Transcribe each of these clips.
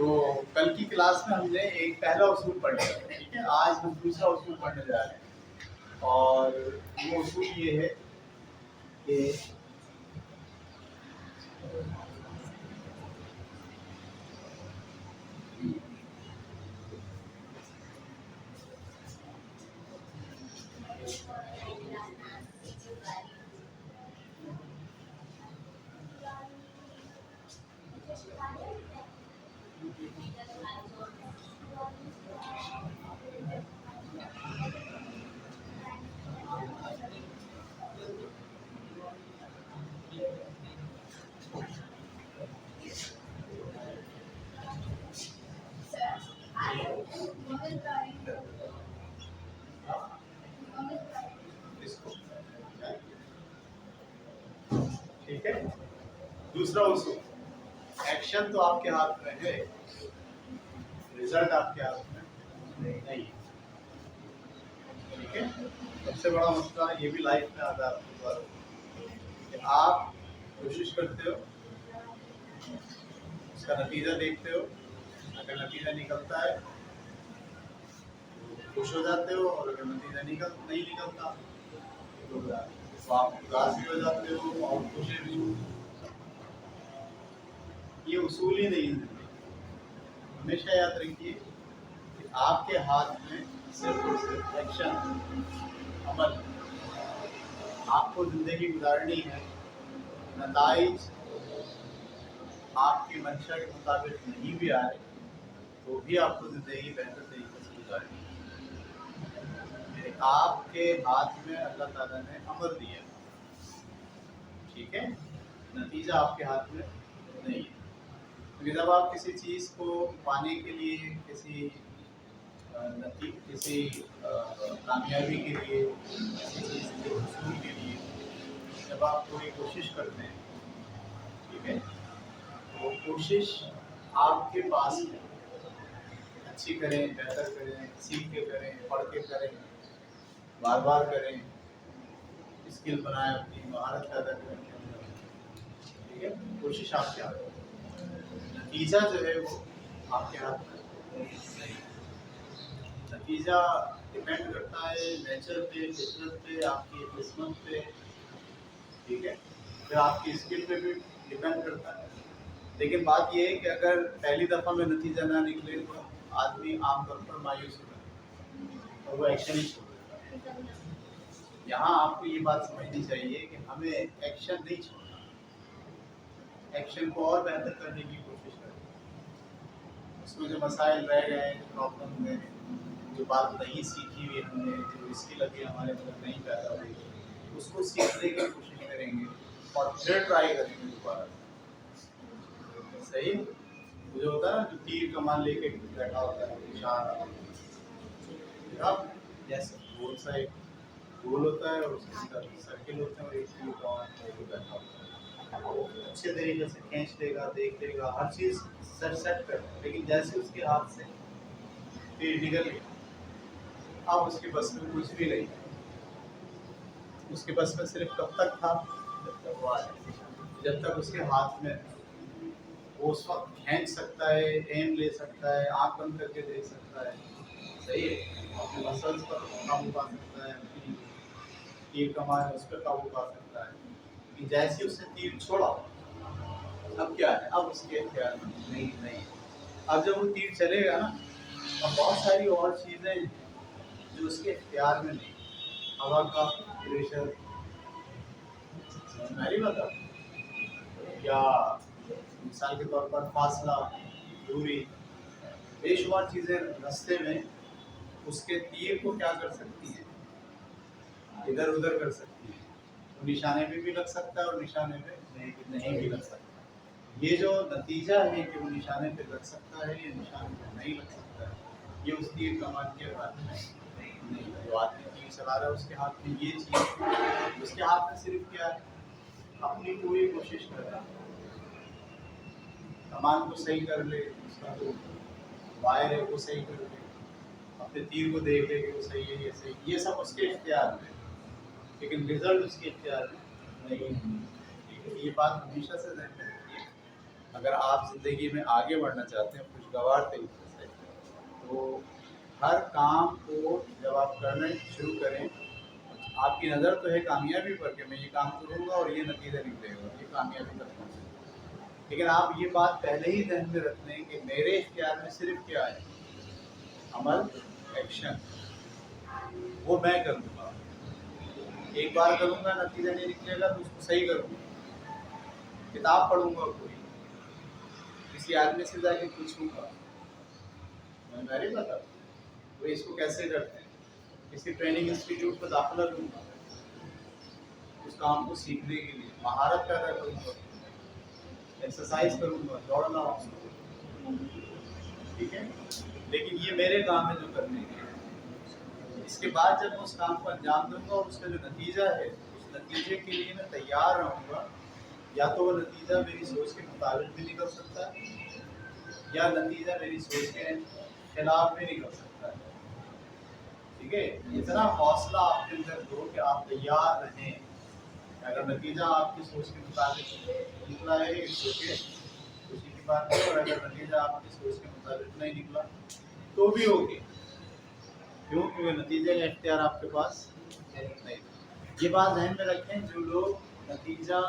तो कल की क्लास में हमने एक पहला उसूल पढ़ लिया, ठीक है। आज हम दूसरा उसूल पढ़ने जा रहे हैं और वो उसूल ये है कि इसको, ठीक है। दूसरा उसूल, एक्शन तो आपके हाथ में है, रिजल्ट आपके हाथ में नहीं, ठीक है। सबसे बड़ा मसला ये भी लाइफ में आता है आपके पास कि आप कोशिश करते हो, उसका नतीजा देखते हो, अगर नतीजा निकलता है तो खुश हो जाते हो और अगर नतीजा नहीं निकलता तो आप उदास भी हो जाते हो और खुश भी हो। ये उसूल ही नहीं है। हमेशा याद रखिए कि आपके हाथ में सिर्फ और सिर्फ एक्शन, अमल। आपको जिंदगी गुजारनी है, नताइज आपकी मंशा के मुताबिक नहीं भी आए तो भी आपको जिंदगी बेहतर तरीके से गुजारनी है। आपके हाथ में अल्लाह ताला ने अमल दिया, ठीक है, नतीजा आपके हाथ में नहीं है। क्योंकि जब आप किसी चीज़ को पाने के लिए, किसी कामयाबी के लिए, किसी चीज़ के हसूल के लिए जब आप पूरी कोशिश करते हैं, ठीक है, तो कोशिश आपके पास है। अच्छी करें, बेहतर करें, सीख के करें, पढ़ के करें, बार बार करें, स्किल बनाएं, अपनी महारत पैदा करें, ठीक है। कोशिश आपके हाथ में, नतीजा जो है वो आपके हाथ में नहीं। नतीजा डिपेंड करता है नेचर पे, फितरत पे, आपकी किस्मत पे, ठीक है, फिर आपकी स्किल पे भी डिपेंड करता है। लेकिन बात यह है कि अगर पहली दफ़ा में नतीजा ना निकले तो आदमी आमतौर पर मायूस होता है और वो एक्शन ही छोड़ देता है। यहाँ आपको ये बात समझनी चाहिए कि हमें एक्शन नहीं छोड़ना, एक्शन को और बेहतर करने की कोशिश करनी। उसमें जो मसाइल रह गए, जो प्रॉब्लम है, जो बात नहीं सीखी हुई हमने, जो स्किल अभी हमारे अंदर नहीं पैदा हुई, उसको सीखने की कोशिश करेंगे और फिर ट्राई करेंगे दोबारा। सही मुझे होता है ना, जो तीर कमान लेके बैठा होता है, निशान जैसे गोल सा एक गोल होता है और उसके अंदर सर्किल होते हैं और एक तीर कमान लेके बैठा होता है। अच्छे तरीके से खींच लेगा, देख लेगा, हर चीज़ सेट कर, लेकिन जैसे उसके हाथ से तीर निकल गया, अब उसके बस में कुछ भी नहीं। उसके बस में सिर्फ कब तक था, जब तक वो आया, जब तक उसके हाथ में वो उस वक्त खींच सकता है, एम ले सकता है, आँख बंद करके देख सकता है, सही है, अपने मसल्स पर काबू पा सकता है, अपनी तीर कमान है उस पर काबू पा सकता है। कि जैसे उसने तीर छोड़ा, अब क्या है, अब उसके इख्तियार में नहीं। अब जब वो तीर चलेगा ना, अब बहुत सारी और चीज़ें जो उसके इख्तियार में नहीं, हवा का प्रेशर, मेरी बता, या मिसाल के तौर पर फासला, दूरी, बेशुमार चीज़ें रास्ते में उसके तीर को क्या कर सकती हैं, इधर उधर कर सकती है। तो निशाने पे भी लग सकता है और निशाने पे नहीं भी लग सकता। ये जो नतीजा है कि वो निशाने पे लग सकता है या निशाने पे नहीं लग सकता है, ये उस तीर कमान के हाथ में नहीं। जो आदमी तीर चला रहा है उसके हाथ में ये चीज़, उसके हाथ में सिर्फ क्या है, अपनी पूरी कोशिश कर रहा है, कमान को सही कर ले, उसका जो वायर है वो सही कर ले, अपने तीर को देख ले कि वो सही है, ये सही, ये सब उसके इख्तियार में, लेकिन रिजल्ट उसके इख्तियार में नहीं है। ये बात हमेशा से ध्यान में रखिए अगर आप ज़िंदगी में आगे बढ़ना चाहते हैं खुशगवार तरीके से, तो हर काम को जब आप करना शुरू करें, आपकी नज़र तो है कामयाबी पर कि मैं ये काम करूँगा और ये नतीजा निकलेगा, ये कामयाबी तक पहुँचेगा। लेकिन आप ये बात पहले ही ध्यान में रख लें कि मेरे इख्तियार में सिर्फ क्या है, अमल, एक्शन, वो मैं करूँगा। एक बार करूँगा नतीजा नहीं निकलेगा तो उसको सही करूँगा। किताब पढ़ूँगा, कोई किसी आदमी से जाके पूछूँगा, मैं नहीं पता वो इसको कैसे करते हैं, किसी ट्रेनिंग इंस्टीट्यूट पर दाखिला लूँगा, उस काम को सीखने के लिए महारत पैदा करूँगा, एक्सरसाइज करूँगा, दौड़ना, ठीक है। लेकिन ये मेरे काम है जो करने के, इसके बाद जब मैं उस काम को अंजाम दूंगा और उसका जो नतीजा है, उस नतीजे के लिए मैं तैयार रहूँगा। या तो वो नतीजा मेरी सोच के मुताबिक भी निकल सकता है, या नतीजा मेरी सोच के खिलाफ भी निकल सकता है, ठीक है। इतना हौसला आपके अंदर दो कि आप तैयार रहें। अगर नतीजा आपकी सोच के मुताबिक निकला है, सोचे खुशी की बात है, और अगर नतीजा आपकी सोच के मुताबिक नहीं निकला तो भी होगी, क्यों? क्योंकि नतीजे का इख्तियार आपके पास नहीं। ये बात ध्यान में रखें, जो लोग नतीजा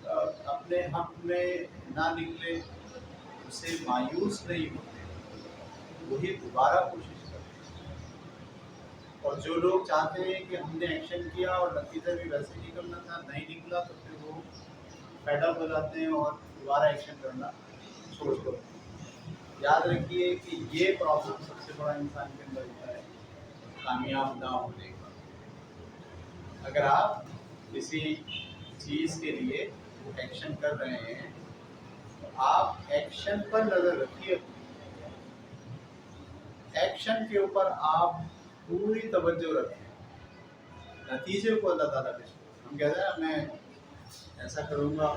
अपने हक में ना निकले उससे मायूस नहीं होते, वही दोबारा कोशिश करते हैं। और जो लोग चाहते हैं कि हमने एक्शन किया और नतीजा भी वैसे निकलना था, नहीं निकला, तो फिर वो फेडअप हो जाते हैं और दोबारा एक्शन करना छोड़ देते हैं। याद रखिए कि ये प्रॉब्लम सबसे बड़ा इंसान के अंदर होता है, कामयाब ना होने का। अगर आप किसी चीज़ के लिए एक्शन कर रहे हैं तो आप एक्शन पर नजर रखिए, एक्शन के ऊपर आप पूरी तवज्जो रखें, नतीजे को अल्लाह ताला पे छोड़ें। हम कहते हैं मैं ऐसा करूँगा,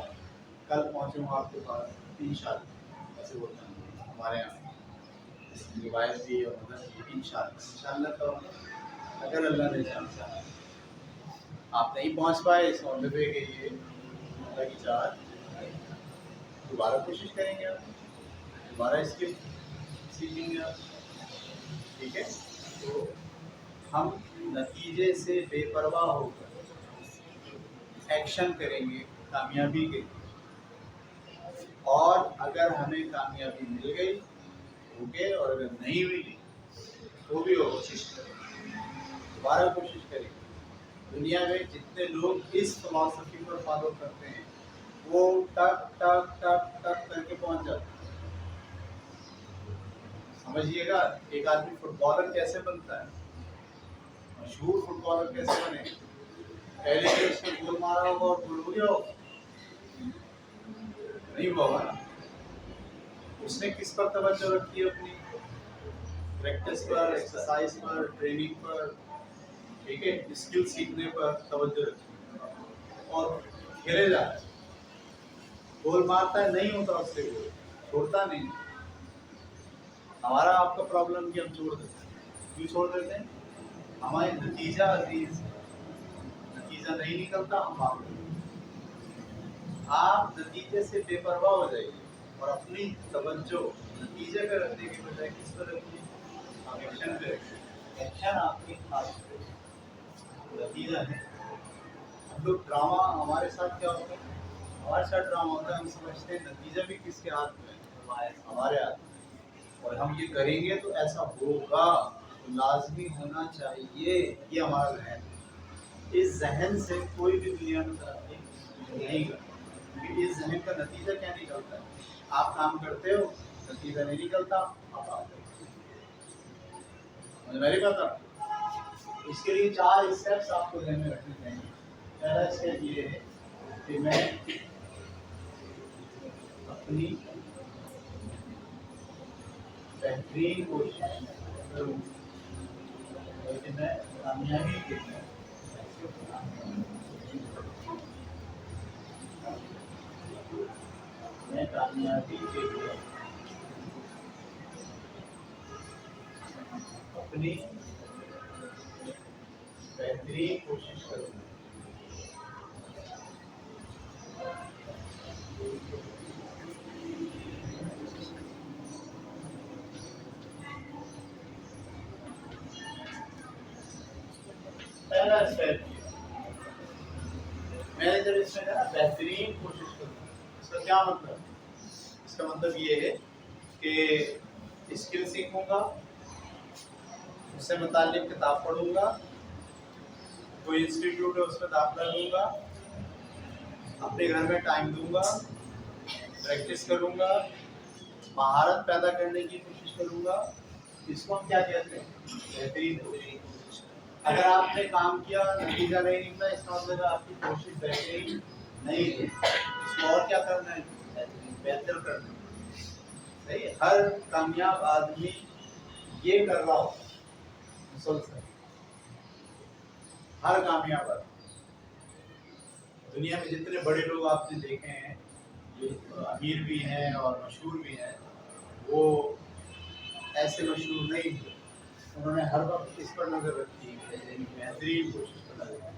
कल पहुँचूँगा आपके पास इंशाअल्लाह, ऐसे बोलते हैं हमारे यहाँ रिवायत भी और मदद इंशाअल्लाह। तो अगर अल्लाह ने चाहा आप नहीं पहुँच पाए, इस मौके पे कि ये अल्लाह की चाहत, दोबारा कोशिश करेंगे आप, दोबारा स्किल सीखेंगे आप, ठीक है। तो हम नतीजे से बेपरवाह होकर एक्शन करेंगे कामयाबी के लिए, और अगर हमें कामयाबी मिल गई ओके, और अगर नहीं मिली तो भी वो कोशिश करेंगे, दोबारा कोशिश करेंगे। दुनिया में जितने लोग इस फिलॉसफी पर फॉलो करते हैं वो टक टक टक टक करके पहुंच जाते हैं। समझिएगा, एक आदमी फुटबॉलर कैसे बनता है, मशहूर फुटबॉलर कैसे बने, पहले से उसने गोल मारा होगा और गोल हो गया होगा? नहीं हुआ होगा ना। उसने किस पर तवज्जो रखी है? अपनी प्रैक्टिस पर, एक्सरसाइज पर, ट्रेनिंग पर, ठीक है, स्किल सीखने पर तवज्जो रखी और खेले जाता है, गोल मारता है, नहीं होता उससे गोल, छोड़ता नहीं। हमारा आपका प्रॉब्लम कि हम छोड़ देते हैं। क्यों छोड़ देते हैं? हमारे नतीजा अजीज, नतीजा नहीं निकलता, हम भाग देते हैं। आप नतीजे से बेपरवाह हो जाइए और अपनी तवज्जो नतीजे पे रखने की बजाय किस पर रखिए? आप एक्शन पे रखिए। एक्शन आपके हाथ पे, नतीजा है। हम लोग ड्रामा, हमारे साथ क्या होता है? हमारे साथ ड्रामा होता है, हम समझते हैं नतीजा भी किसके हाथ में है? हमारे हाथ में। और हम ये करेंगे तो ऐसा होगा, तो लाजमी होना चाहिए, ये हमारा जहन है। इस जहन से कोई भी दुनिया में तरक्की नहीं करता, क्योंकि इस जहन का नतीजा क्या निकलता है? आप काम करते हो, नतीजा नहीं निकलता, आप मेरी बात। इसके लिए 4 स्टेप्स आपको ध्यान में रखने चाहिए। पहला स्टेप ये है कि मैं अपनी बेहतरीन कोशिश करूँ, लेकिन मैं कामयाबी के लिए अपनी बेहतरीन कोशिश करूँ। बेस्ट है। मैंने जब इसमें कहा बेहतरीन कोशिश करूँ, इसका क्या मतलब? इसका मतलब ये है कि स्किल सीखूंगा, उससे मुताल्लिक किताब पढ़ूंगा, कोई इंस्टीट्यूट है उसमें दाखिला लूंगा, अपने घर में टाइम दूंगा, प्रैक्टिस करूंगा, महारत पैदा करने की कोशिश करूंगा। इसको हम क्या कहते हैं? बेहतरीन कोशिश। अगर आपने काम किया, नतीजा नहीं निकला, इसका मतलब आपकी कोशिश बेहतरीन नहीं थी। इसको और क्या करना है? बेहतर करना है। सही है। हर कामयाब आदमी ये कर रहा हो, मुसलसल। हर कामयाब आदमी, दुनिया में जितने बड़े लोग आपने देखे हैं, जो अमीर भी हैं और मशहूर भी हैं, वो ऐसे मशहूर नहीं थे। उन्होंने हर वक्त इस पर नजर रखी है, बेहतरीन कोशिश करना।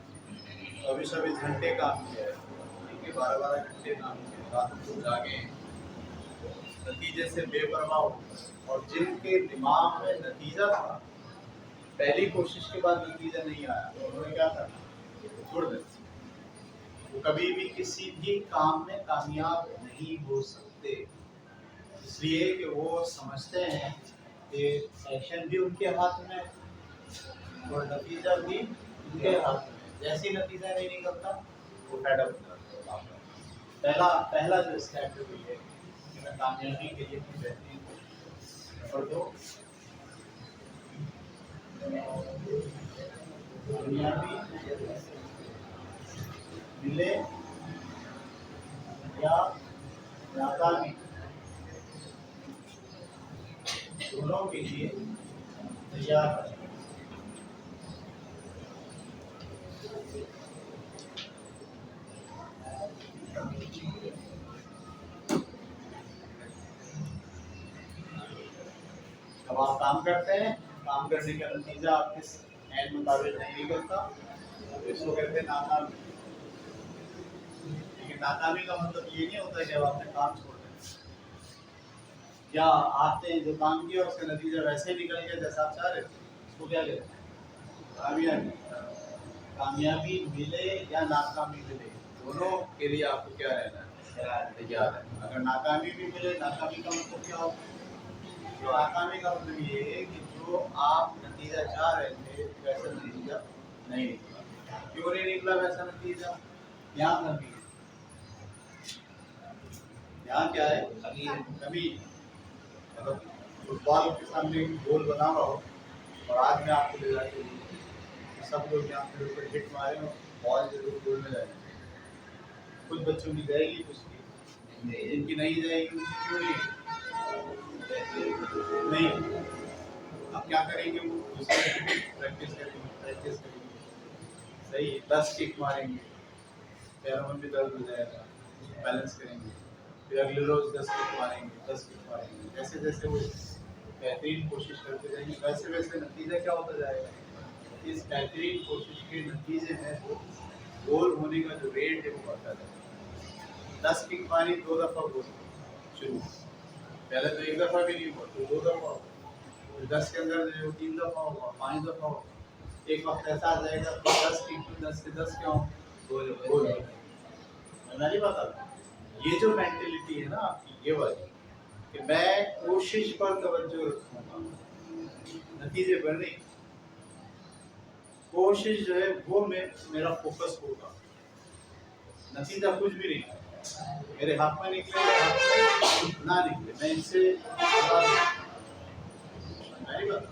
24 घंटे काम किया है, 12-12 घंटे काम किया, रात को जागे, नतीजे से बेपरवाह हो। और जिनके दिमाग में नतीजा था, पहली कोशिश के बाद नतीजा नहीं आया, तो उन्होंने क्या करना? छोड़ देना। वो कभी भी किसी भी काम में कामयाब नहीं हो सकते, इसलिए कि वो समझते हैं कि एक्शन भी उनके हाथ में और नतीजा भी उनके हाथ में। जैसे ही नतीजा नहीं निकलता, वो फेड अप हो जाते हैं। पहला जो स्टेप है वो ये कि मैं कामयाबी के लिए अपनी बेहतरीन कोशिश। और दो, कामयाबी मिले या नाकामी, दोनों के लिए तैयार है। अब आप काम करते हैं, काम करने का नतीजा आपके ऐन मुताबिक नहीं निकलता, तो इसको कहते हैं नाकामी। लेकिन नाकामी का मतलब ये नहीं होता कि अब आपने काम छोड़ दिया, या आपने जो काम किया उसका नतीजा वैसे निकल गया जैसा आप चाह रहे थे, उसको क्या कहते हैं? कामयाबी। कामयाबी मिले या नाकामी मिले, दोनों के लिए आपको क्या रहना है? तैयार है। अगर नाकामी भी मिले, नाकामी का मतलब क्या होगा? तो नाकामी का मतलब ये है कि जो आप नतीजा चाह रहे थे वैसा नतीजा नहीं निकला। क्यों नहीं निकला वैसा नतीजा? यहाँ कमी है। यहाँ क्या है? कमी। अगर फुटबॉल के सामने गोल बना हुआ हो और आज में आपको ले जाके सब लोग यहाँ पे ऊपर हिट मारे और बॉल जरूर गोल में जाएगी। कुछ बच्चों की जाएगी, कुछ की जिनकी नहीं जाएगी, उनकी क्यों नहीं? अब क्या करेंगे? वो प्रैक्टिस करेंगे। सही है। 10 किक मारेंगे, पैरों में भी दर्द हो जाएगा, बैलेंस करेंगे, फिर अगले रोज 10 किक मारेंगे। जैसे जैसे वो बेहतरीन कोशिश करते जाएंगे, वैसे वैसे नतीजा क्या होता जाएगा? इस बेहतरीन कोशिश के नतीजे में वो गोल होने का जो रेट है वो बढ़ता जाएगा। 10 किक मारी, 2 दफ़ा गोल शुरू, पहले तो 1 दफ़ा भी नहीं हुआ, तो 2 दफ़ा हुआ, 10 के अंदर जो 3 दफ़ा होगा, 5 दफ़ा होगा। एक वक्त ऐसा आ जाएगा तो 10 की 10 से 10 क्यों गोल। मैं नहीं बता, ये जो मेंटेलिटी है ना आपकी, ये वाली कि मैं कोशिश पर तवज्जो रखूंगा, नतीजे पर नहीं। कोशिश जो है वो मेरा फोकस होगा, नतीजा कुछ भी नहीं, मेरे हाथ में निकले या हाथ में ना निकले, मैं इनसे नहीं बता।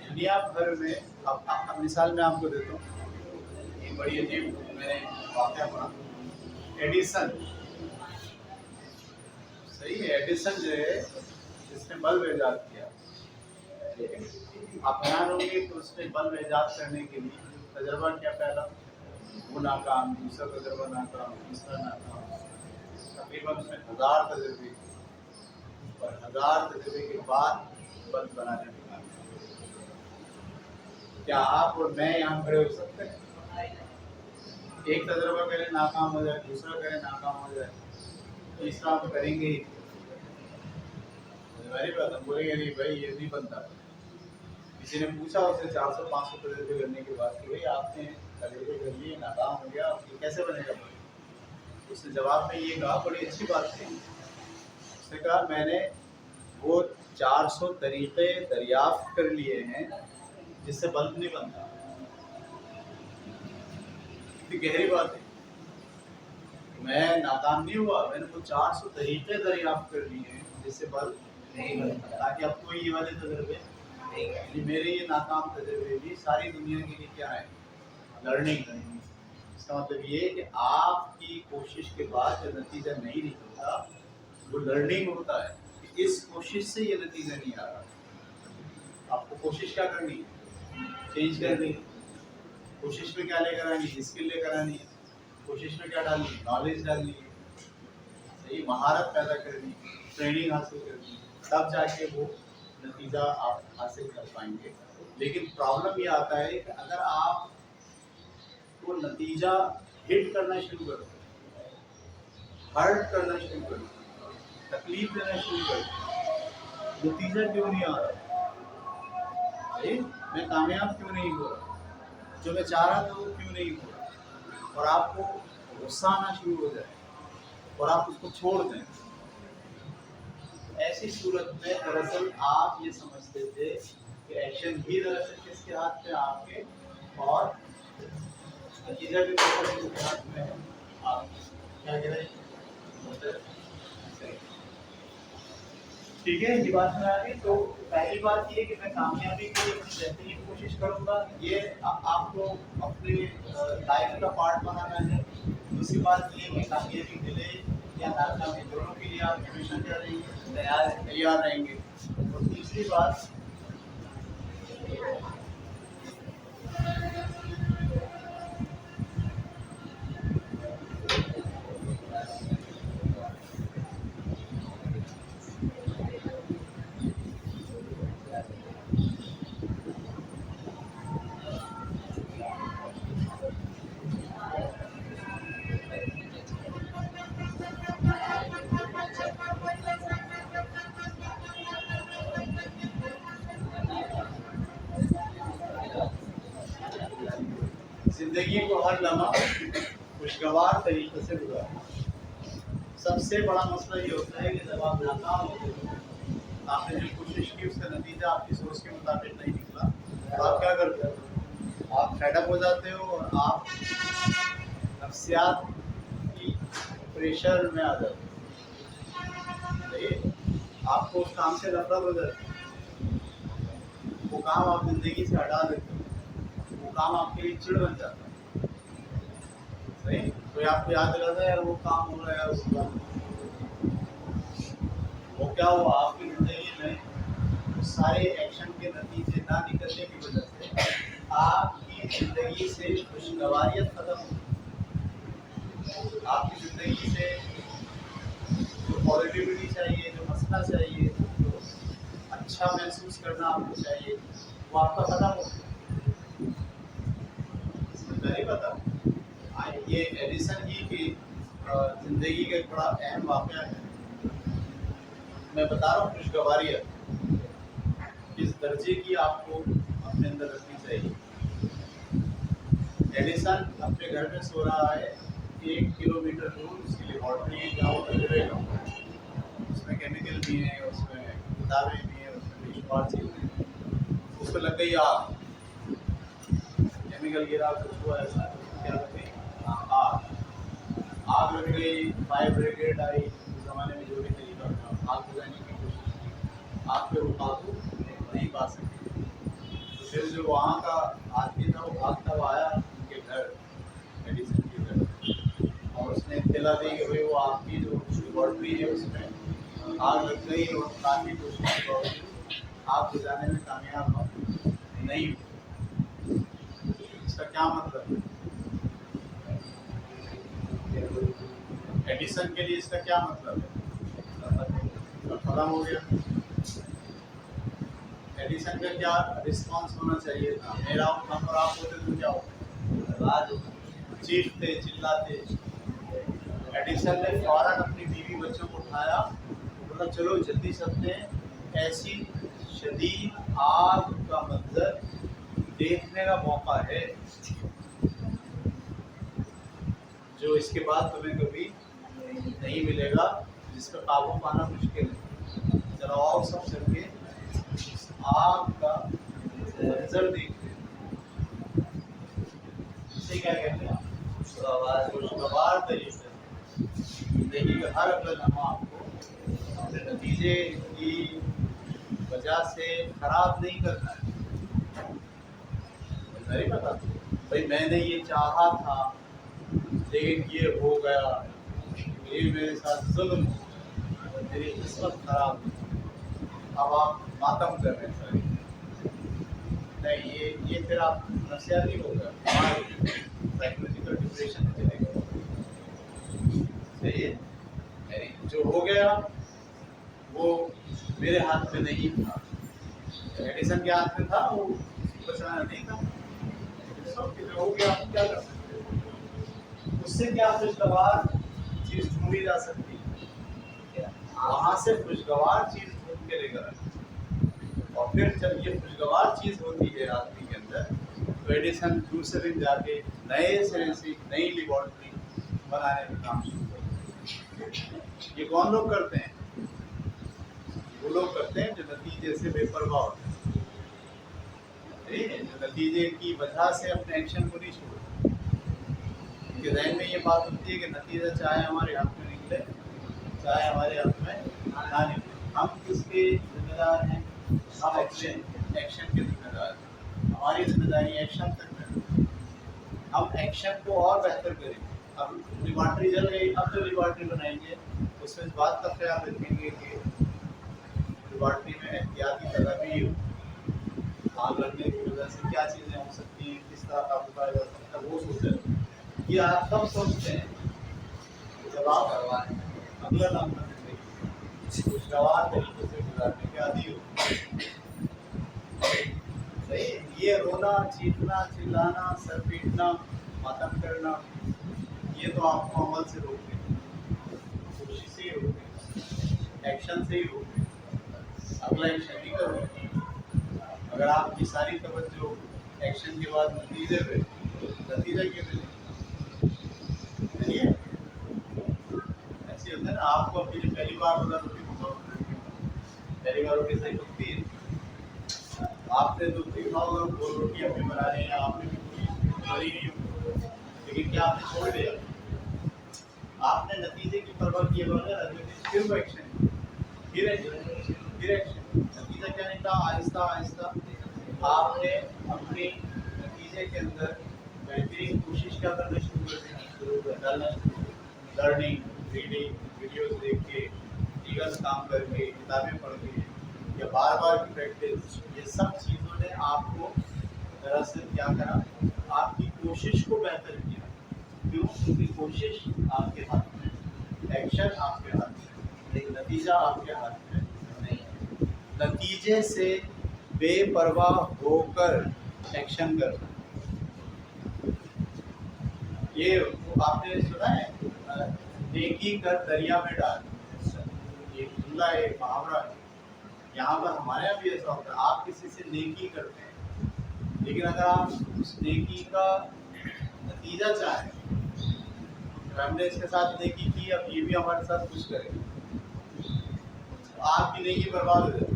दुनिया भर में अब मिसाल मैं आपको देता हूँ, ये बड़ी अजीब मैंने वाक़या पढ़ा। एडिसन, सही है, एडिसन जो है जिसने बल्ब ईजाद किया, आप हैरान होंगे तो उसने बल्ब ईजाद करने के लिए तजर्बा किया, पहला वो नाकाम, दूसरा तजर्बा नाकाम, तीसरा नाकाम, तकरीबन उसमें 1000 तजर्बे, और 1000 तजर्बे के बाद बल्ब बनाने लगा। क्या आप और मैं यहाँ खड़े हो सकते हैं? एक तजर्बा करें नाकाम हो जाए, दूसरा करें नाकाम हो जाए, तीसरा हम करेंगे ही। हमारी बात हम बोलेंगे नहीं भाई ये नहीं बनता, किसी ने पूछा उससे 400-500 तजर्बे करने के बाद कि भाई आपने तजर्बे कर लिए, नाकाम हो गया, अब ये कैसे बनेगा? उसने जवाब में ये कहा, बड़ी अच्छी बात थी, उसने कहा मैंने वो 400 तरीक़े दरियाफ्त कर लिए हैं जिससे बल्ब नहीं बनता। इतनी गहरी बात है। मैं नाकाम नहीं हुआ, मैंने वो 400 तरीक़े दरियाफ्त कर लिए हैं जिससे बल्ब नहीं बनता, ताकि आपको ये वाले तजर्बे नहीं, मेरे ये नाकाम तजर्बे भी सारी दुनिया के लिए क्या है? लर्निंग। इसका मतलब ये कि आपकी कोशिश के बाद जो नतीजा नहीं निकलता वो लर्निंग होता है कि इस कोशिश से ये नतीजा नहीं आ रहा। आपको कोशिश क्या करनी है? चेंज करनी है। कोशिश में क्या लेकर आनी है? स्किल लेकर आनी है। कोशिश में क्या डालनी है? नॉलेज डालनी है, सही महारत पैदा करनी है, ट्रेनिंग हासिल करनी है, तब जाके वो नतीजा आप हासिल कर पाएंगे। लेकिन प्रॉब्लम ये आता है कि अगर आप वो नतीजा हिट करना शुरू कर दो, हर्ट करना शुरू कर दो, तकलीफ देना शुरू कर दो, नतीजा क्यों नहीं आ रहा? मैं कामयाब क्यों नहीं हो रहा? जो मैं चाह रहा था वो क्यों नहीं हो रहा? और आपको गुस्सा आना शुरू हो जाए और आप उसको छोड़ दें, ऐसी सूरत में दरअसल आप ये समझते थे कि एक्शन भी दरअसल किसके हाथ में? आपके, और नतीजा भी किसके हाथ में है? आप क्या कह रहे हैं? ठीक है, ये बात में आ गई। तो पहली बात ये कि मैं कामयाबी के लिए अपनी बेहतरीन कोशिश करूंगा, ये आपको अपने लाइफ का पार्ट बनाना है। दूसरी बात ये कि कामयाबी मिले या नाकामी दोनों के लिए आप हमेशा क्या रहेंगे? तैयार रहेंगे। और तीसरी बात, जिंदगी को हर लम्हा खुशगवार तरीके से गुजारें। सबसे बड़ा मसला ये होता है कि जब आप नाकाम होते हो, आपने जो कोशिश की उसका नतीजा आपकी सोच के मुताबिक नहीं निकला, तो आप क्या करते हो? आप फेडअप हो जाते हो और आप नफ्सियात की प्रेशर में आ जाते हो। आपको उस काम से नफरत हो जाती है, वो काम आप जिंदगी से हटा देते हो, वो काम आपके लिए चिड़ बन जाता है। सही, कोई आपको याद दिलाता है यार वो काम हो रहा है, उसका वो क्या हुआ आपकी जिंदगी में? सारे एक्शन के नतीजे ना निकलने की वजह से आपकी जिंदगी से खुशगवारियत खत्म हो, आपकी जिंदगी से जो पॉजिटिविटी चाहिए, जो मसला चाहिए, जो अच्छा महसूस करना आपको चाहिए, वो आपका खत्म हो। नहीं पता, ये एडिसन ही की जिंदगी का एक बड़ा अहम वाक़या है। मैं बता रहा हूँ खुशगवारियत किस दर्जे की आपको अपने अंदर रखनी चाहिए। एडिसन अपने घर में सो रहा है, 1 किलोमीटर दूर उसकी लेबॉर्ट्री है जहाँ वो तजर्बे करता, उसमें केमिकल भी हैं, उसमें किताबें भी हैं, उसमें बेशुमार चीज़ें हैं। उसको लग गई आग, केमिकल गिरा, कुछ हुआ ऐसा, क्या लग गई? आग लग गई। फायर ब्रिगेड आई, उस ज़माने में जो भी तरीका था आग बुझाने की कोशिश की, आग पे वो काबू नहीं पा सके। तो फिर जो वहाँ का आदमी था वो भागता हुआ आया उनके घर, एडिसन के घर, और उसने इत्तला दी कि भाई वो आपकी जो लेबॉर्ट्री है उसमें आग लग गई और काफ़ी कोशिश के बावजूद आग बुझाने में कामयाब नहीं हुई। इसका क्या मतलब है? एडिसन के लिए इसका क्या मतलब है? खत्म हो गया। एडिसन का क्या रिस्पांस होना चाहिए था? मेरा नंबर आप होते तो क्या होता? चीखते चिल्लाते। एडिसन ने फौरन अपनी बीवी बच्चों को उठाया, बोला चलो जल्दी चलते हैं, ऐसी शदीद आग का मंजर देखने का मौका है जो इसके बाद तुम्हें कभी नहीं मिलेगा, जिसका काबू पाना मुश्किल है। जरा आओ सब चलके आग का मंजर देखते हैं। इसे क्या कहते हैं? खुशगवार तरीके देखिए, हर अगला लम्हा आपको अपने नतीजे की वजह से खराब नहीं करना है। नहीं पता भाई, मैंने ये चाहा था लेकिन ये हो गया, ये मेरे साथ जुल्म, मेरी किस्मत खराब, अब आप मातम कर रहे हैं सारी। नहीं, ये फिर आप नफसियाती हो गया, साइकोलॉजिकल डिप्रेशन में चलेगा। सही है? नहीं, जो हो गया वो मेरे हाथ में नहीं था, एडिसन के हाथ में था, वो बचाना नहीं था। जो हो गया आप क्या कर सकते हो? उससे क्या खुशगवार चीज ढूंढी जा सकती है, वहां से खुशगवार चीज ढूंढ के लेकर आए। और फिर जब ये खुशगवार चीज होती है आदमी के अंदर, तो एडिसन दूसरे दिन जाके नए सिरे से नई लेबोरेटरी बनाने में काम शुरू करते हैं। ये कौन लोग करते हैं? वो लोग करते हैं जो नतीजे से बेपरवाह होते हैं, जो नतीजे की वजह से अपने एक्शन को नहीं छोड़ते। उनके जहन में ये बात होती है कि नतीजा चाहे हमारे हाथ में निकले, चाहे हमारे हाथ में ना निकले, हम किसके जिम्मेदार हैं? हम एक्शन के जिम्मेदार हैं। हमारी जिम्मेदारी एक्शन तक है। हम एक्शन को और बेहतर करें। अब लेबॉर्ट्री जल गई, अब जो लेबॉर्ट्री बनाएंगे उसमें इस बात का ख्याल रखेंगे कि लेबॉर्ट्री में एहतियाती तदाबीर, आग लगने की वजह से क्या चीज़ें हो सकती हैं, किस तरह काबू पाया जा सकता है, वो सोचें। ये आप कब सोचते हैं? जब आप अगला लम्हा खुशगवार तरीके से गुजारने के आदी हो। सही, ये रोना, चीखना, चिल्लाना, सर पीटना, मातम करना, ये तो आपको अमल से रोक देगा, कोशिश से ही रोक देगा, एक्शन से ही रोक देगा। अगला एक्शन ही करो। अगर आपकी सारी तवज्जो एक्शन के बाद नतीजे पे, नतीजा क्या मिलेगा? ऐसे होता है ना, आपको अपनी जो पहली बार वाला रोटी पहली बार रोटी सही पकती है, आपने दो तीन दो रोटी अपनी बना रही है, आपने भी बनी नहीं हो, लेकिन क्या आपने छोड़ दिया? आपने नतीजे की परवाह किए बगैर फिर वो एक्शन, फिर एक्शन। नतीजा क्या निकला? आहिस्ता आहिस्ता आपने अपने नतीजे के अंदर बेहतरीन कोशिश क्या करना शुरू कर दी? लर्निंग, रीडिंग, वीडियोस देख के, लीगल काम करके, किताबें पढ़ के, या बार बार की प्रैक्टिस, ये सब चीज़ों ने आपको दरअसल क्या करा? आपकी कोशिश को बेहतर किया। क्यों? क्योंकि कोशिश आपके हाथ में, एक्शन आपके हाथ में, लेकिन नतीजा आपके हाथ में नहीं है। नतीजे से बेपरवाह होकर एक्शन करना, ये आपने सुना है, नेकी कर दरिया में डाल, ये जुमला है, मुहावरा है। यहाँ पर हमारे यहाँ भी ऐसा होता है, आप किसी से नेकी करते हैं, लेकिन अगर आप उस नेकी का नतीजा चाहें, हमने इसके साथ नेकी की, अब ये भी हमारे साथ कुछ करें, तो आपकी नेकी बर्बाद हो जाती है।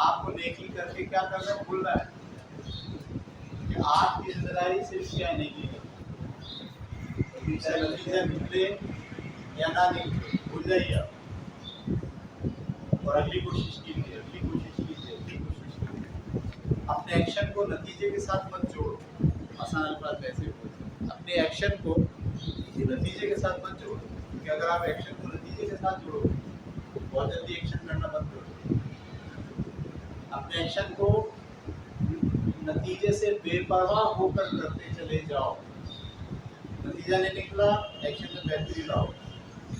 आपको नेकी करके क्या करना है? भूलना है कि आपकी जिम्मेदारी सिर्फ क्या है? नेकी करना। नतीजा निकले या ना निकले, भूल जाइए आप, और अगली कोशिश कीजिए, अगली कोशिश कीजिए, अगली कोशिश कीजिए। अपने एक्शन को नतीजे के साथ मत जोड़ो। आसान अल्फाज ऐसे बोलते हैं, अपने एक्शन को नतीजे के साथ मत जोड़ो, क्योंकि अगर आप एक्शन को नतीजे के साथ जोड़ो बहुत जल्दी एक्शन करना बंद करो। अपने एक्शन को नतीजे से बेपरवाह होकर करते चले जाओ। नतीजा नहीं निकला, एक्शन में बेहतरी लाओ,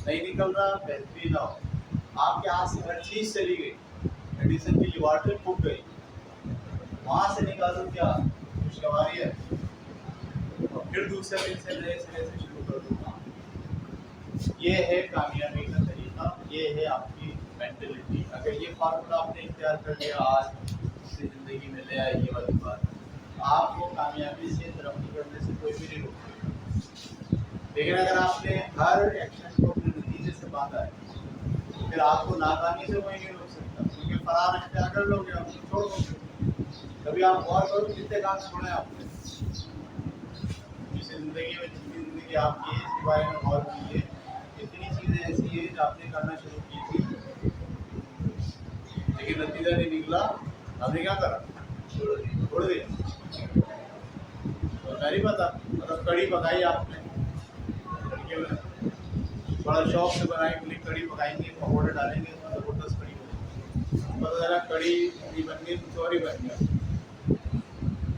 नहीं निकल रहा, बेहतरी लाओ। आपके हाथ से हर चीज़ चली गई, एडिसन की लेबॉरेटरी फूट गई, वहाँ से निकालो क्या? खुशगवारी है, और फिर दूसरे दिन से नए सिरे से शुरू कर दो काम। ये है कामयाबी का तरीका, ये है आपकी मेंटलिटी। अगर ये फार्मूला आपने इख्तियार कर लिया आज से ज़िंदगी में ले आए ये वाली बात, आपको कामयाबी से तरक्की करने से कोई भी नहीं रोकेगा। लेकिन अगर आपने हर एक्शन को अपने नतीजे से बांधा है तो फिर आपको नाकामी से कोई नहीं रोक सकता, क्योंकि फलाना इख्तियार कर लोगे आप छोड़ दोगे। कभी आप गौर करो कितने काम छोड़े आपने जिस जिंदगी में, जितनी जिंदगी आपकी है इसके बारे में गौर कीजिए। इतनी चीज़ें ऐसी है जो आपने करना शुरू की थी लेकिन नतीजा नहीं निकला, हमने क्या करा, छोड़ दिया। तो नहीं पता, मतलब कड़ी पकाई आपने, बड़ा शौक से बनाई, बोली कड़ी पकाएंगे, पकौड़े डालेंगे तो ज़बरदस्त कड़ी बनेगी। पता चला कड़ी नहीं बन गई, चौरी बन गया,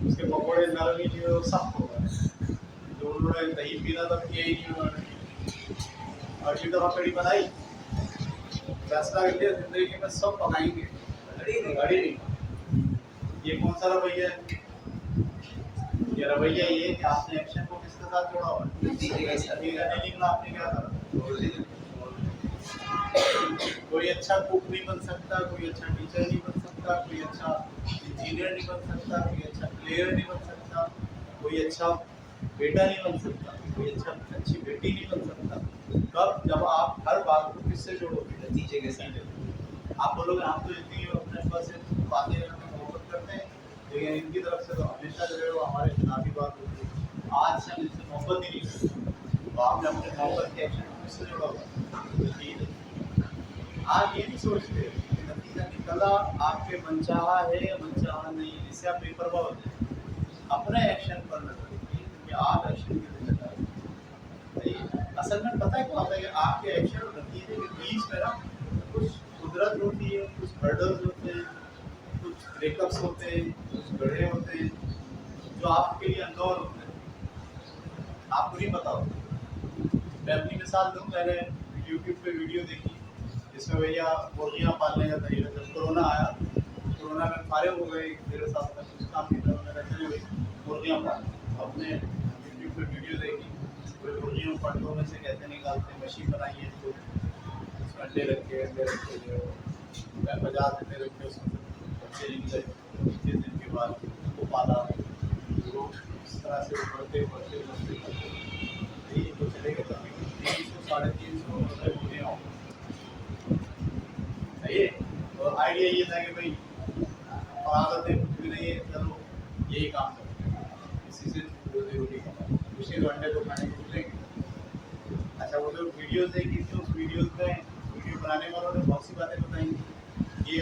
उसके पकौड़े नरम ही नहीं, सख्त हो गए। जो उन्होंने दही पीना था ये ही नहीं उन्होंने। अगली दफ़ा कड़ी बनाई, फैसला कर लिया जिंदगी में सब पकाएंगे, कड़ी नहीं। ये कौन सा रवैया है? ये रवैया ये कि आपने एक्शन को किसके साथ जोड़ा हुआ है? निकला, आपने क्या करा? कोई अच्छा कुक नहीं बन सकता, कोई अच्छा टीचर नहीं बन सकता, कोई अच्छा इंजीनियर नहीं बन सकता, कोई अच्छा प्लेयर नहीं बन सकता, कोई अच्छा बेटा नहीं बन सकता, कोई अच्छी बेटी नहीं बन सकता। कब? जब आप हर बात को किससे जोड़ोगे? नतीजे के साथ। आप बोलोगे हम तो इतनी अपने पास से बातें मोहब्बत करते हैं, लेकिन इनकी तरफ से तो हमेशा जो है वो हमारे खिलाफ ही बात होती है। आज से हम इनसे मोहब्बत ही नहीं करते, तो आपने अपने मोहब्बत के एक्शन को किससे जोड़ा होगा? आप ये नहीं सोचते कि नतीजा निकला आपके मनचाहा है या मनचाहा नहीं, इससे आप बेपरवाह होते हैं। अपने एक्शन पर नजर रखिए कि आप एक्शन के लिए असल में पता है क्या होता है कि आपके एक्शन और नतीजे के बीच में ना कुछ कुदरत होती है, कुछ हर्डल्स होते हैं, कुछ ब्रेकअप्स होते हैं, कुछ गड्ढे होते हैं जो आपके लिए अननोन होते हैं, आपको नहीं पता होता। मैं अपनी मिसाल दूँ, मैंने यूट्यूब पे वीडियो देखी जिसमें भैया मुर्गियाँ पालने का तरीका, जब कोरोना आया, कोरोना में फारिग हो गए 1.5 साल तक कुछ काम की तरह मेरा चले गई मुर्गियाँ पाल, अपने यूट्यूब पे वीडियो देखी, कोई मुर्गियों को अंडों में से कैसे निकालते, मशीन बनाई है तो उसमें अंडे रखे जो 50 अंडे रखे, उसमें बच्चे निकले, 20 दिन के बाद वो पाला, तो इस तरह से बढ़ते बढ़ते बढ़ते बढ़ते तो चले गए, तभी 300 350 मुर्गियाँ हों। सही है। और आइडिया ये था कि भाई आदतें कुछ भी नहीं है, चलो यही काम करते हैं, इसी से रोटी कमाओ, उसी तो अंडे तो खाने को मिलेंगे। अच्छा, वो जो वीडियोस देखी थी उस वीडियोस में वीडियो बनाने वालों ने बहुत सी बातें बताई, ये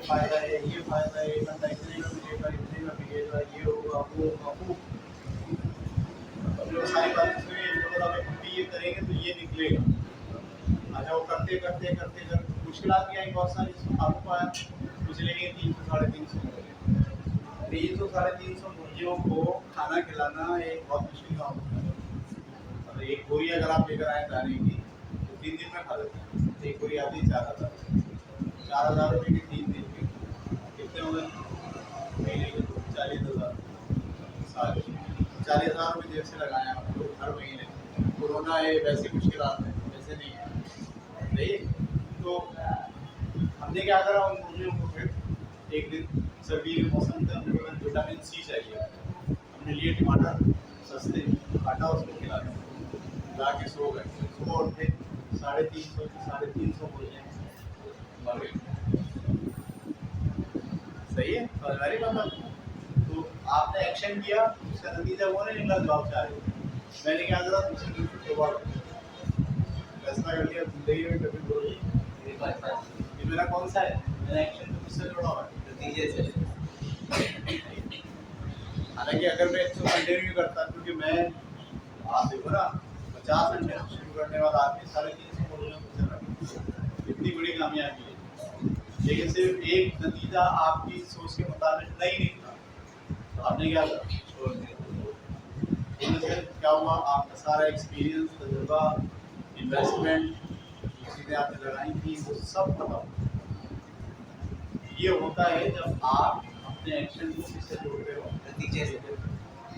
फ़ायदा है, ये फ़ायदा है, बंदा इतने का मिलेगा, इतने का मिलेगा, ये होगा वो होगा, जो सारी बातें सुनी तो बोला भाई ये करेंगे तो ये निकलेगा। अच्छा, वो करते करते करते करते मुश्किलात भी आई बहुत सारी, आपको पाया कुछ लेंगे 300 350 मुर्गियों को खाना खिलाना एक बहुत मुश्किल काम होता है। मतलब एक बोरी अगर आप लेकर आए दाने की तो 3 दिन में खा लेते हैं, एक बोरी आती है 4,000 रुपये की 3 दिन की कितने हो गए महीने के? 40,000 साल 40,000 रुपये जेब से लगाए आप लोग हर महीने। कोरोना है, वैसे मुश्किल है, वैसे नहीं है, सही। तो हमने क्या करा, उन मुर्गियों को फिर एक दिन सर्दी के मौसम में हमने बोला विटामिन सी चाहिए, हमने लिए टमाटर सस्ते, काटा उसको खिला ला के सो गए, सुबह उठे 350 मुर्गियाँ मर गई। सही है, समझदारी बात। तो आपने एक्शन किया, उसका नतीजा वो नहीं निकला जो आप चाह रहे थे। मैंने क्या करा, दूसरे दिन फैसला कर लिया जिंदगी में कभी बोली ये मेरा कौन सा है, मैंने एक्शन को किससे जोड़ा हुआ है? नतीजे से। हालांकि अगर मैं इसको कंटिन्यू करता, क्योंकि मैं आप देखो ना 50 अंडे शुरू करने वाला आदमी 350 मुर्गियों को चल रहा, इतनी बड़ी कामयाबी है, लेकिन सिर्फ एक नतीजा आपकी सोच के मुताबिक नहीं निकला तो आपने क्या करा, छोड़ दिया। क्या हुआ, आपका सारा एक्सपीरियंस, तजुर्बा, इन्वेस्टमेंट, चीज़ें आपने लगाई थी वो सब खत्म। ये होता है जब आप अपने एक्शन को किससे जोड़ते हो, नतीजे से।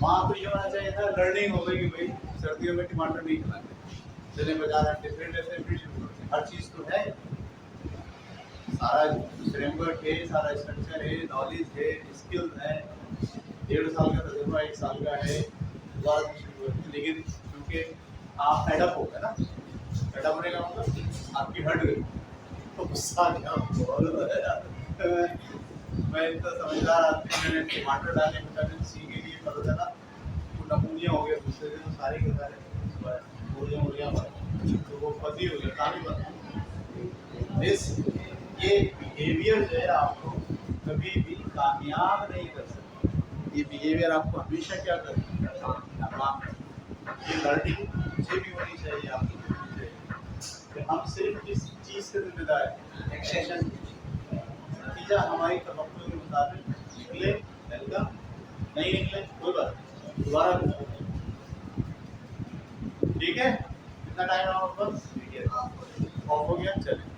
वहाँ तो ये होना चाहिए था, लर्निंग हो गई कि भाई सर्दियों में टमाटर नहीं खाते, चले बाजार अंडे फिर शुरू करते, हर चीज़ तो है, सारा फ्रेमवर्क है, सारा स्ट्रक्चर है, नॉलेज है, स्किल्स है, 1.5 साल का तजुर्बा 1 साल का है, लेकिन क्योंकि आप फेडअप हो गए ना, फेडअप होने का मतलब आपकी हट गई तो गुस्सा आ गया मैं इतना समझदार आदमी, मैंने टमाटर डाले विटामिन सी के लिए, पता चला वो नमूनिया हो गया, दूसरे दिन तो सारे के सारे मुर्गियाँ तो वो पति हो गया, कहानी बता इस ये बिहेवियर जो है आपको कभी भी कामयाब नहीं कर सकता। ये बिहेवियर आपको हमेशा क्या करना, ये लर्निंग मुझे भी होनी चाहिए, आपको भी होनी चाहिए कि हम सिर्फ किस चीज़ से जिम्मेदार है, एक्शन, नतीजा हमारी तवक्कुल के मुताबिक निकले वेलकम, नहीं निकले कोई बात नहीं, दोबारा ठीक है। कितना टाइम है आपके पास? ऑफ हो गया, चलिए।